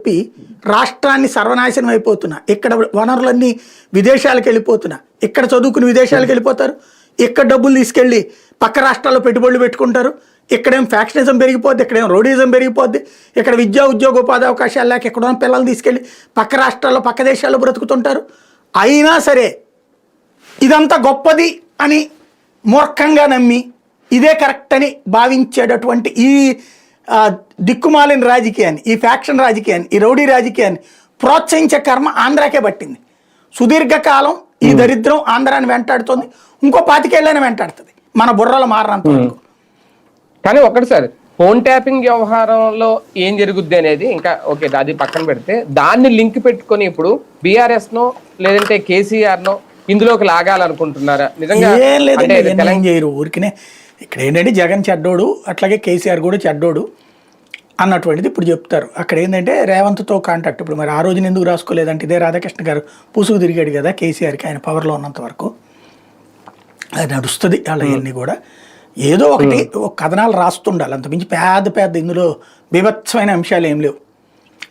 చెప్పి రాష్ట్రాన్ని సర్వనాశనం అయిపోతున్నా, ఇక్కడ వనరులన్నీ విదేశాలకు వెళ్ళిపోతున్నా, ఇక్కడ చదువుకుని విదేశాలకు వెళ్ళిపోతారు, ఇక్కడ డబ్బులు తీసుకెళ్ళి పక్క రాష్ట్రాల్లో పెట్టుబడులు పెట్టుకుంటారు, ఇక్కడేం ఫ్యాక్షనిజం పెరిగిపోద్ది, ఇక్కడేం రౌడీజం పెరిగిపోద్ది, ఇక్కడ విద్యా ఉద్యోగ ఉపాధి అవకాశాలు లేక ఎక్కడో పిల్లల్ని తీసుకెళ్ళి పక్క రాష్ట్రాల్లో పక్క దేశాల్లో బ్రతుకుతుంటారు. అయినా సరే ఇదంతా గొప్పది అని మూర్ఖంగా నమ్మి ఇదే కరెక్ట్ అని భావించేటటువంటి ఈ దిక్కుమాలిన రాజకీయాన్ని, ఈ ఫ్యాక్షన్ రాజకీయాన్ని, ఈ రౌడీ రాజకీయాన్ని ప్రోత్సహించే కర్మ ఆంధ్రాకే పట్టింది. సుదీర్ఘకాలం ఈ దరిద్రం ఆంధ్రాన్ని వెంటాడుతుంది, ఇంకో 25 ఏళ్ళైనా వెంటాడుతుంది మన బుర్రలు మారినంత వరకు. కానీ ఒకటి సార్, ఫోన్ ట్యాపింగ్ వ్యవహారంలో ఏం జరుగుద్ది అనేది ఇంకా ఓకే, అది పక్కన పెడితే దాన్ని లింక్ పెట్టుకొని ఇప్పుడు బీఆర్ఎస్ నో లేదంటే కేసీఆర్ నో ఇందులోకి లాగాలనుకుంటున్నారా? నిజంగా ఏం లేదండి, చేయరు ఊరికినే. ఇక్కడ ఏంటంటే జగన్ చెడ్డోడు, అట్లాగే కేసీఆర్ కూడా చెడ్డోడు అన్నటువంటిది ఇప్పుడు చెప్తారు. అక్కడ ఏంటంటే రేవంత్తో కాంటాక్ట్. ఇప్పుడు మరి ఆ రోజున ఎందుకు రాసుకోలేదంటే ఇదే రాధాకృష్ణ గారు పూసుకు తిరిగాడు కదా కేసీఆర్కి, ఆయన పవర్లో ఉన్నంత వరకు అది నడుస్తుంది. వాళ్ళన్నీ కూడా ఏదో ఒకటి ఒక కథనాలు రాస్తుండాలి, అంతమించి పెద్ద పెద్ద ఇందులో బీభత్సమైన అంశాలు ఏం లేవు.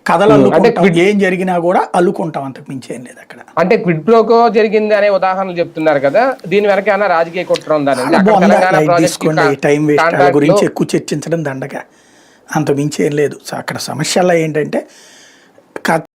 కథలు అల్లుకుంటాం, ఏం జరిగినా కూడా అల్లుకుంటాం, అంతకు మించి ఏం లేదు అక్కడ. అంటే క్విడ్ ప్రోకో జరిగింది అనే ఉదాహరణలు చెప్తున్నారు కదా, దీని వెనక ఏమైనా రాజకీయ కుట్ర ఉందా? తీసుకోండి, టైం వేస్ట్, వాళ్ళ గురించి ఎక్కువ చర్చించడం దండగా, అంత మించి ఏం లేదు. అక్కడ సమస్యల్లో ఏంటంటే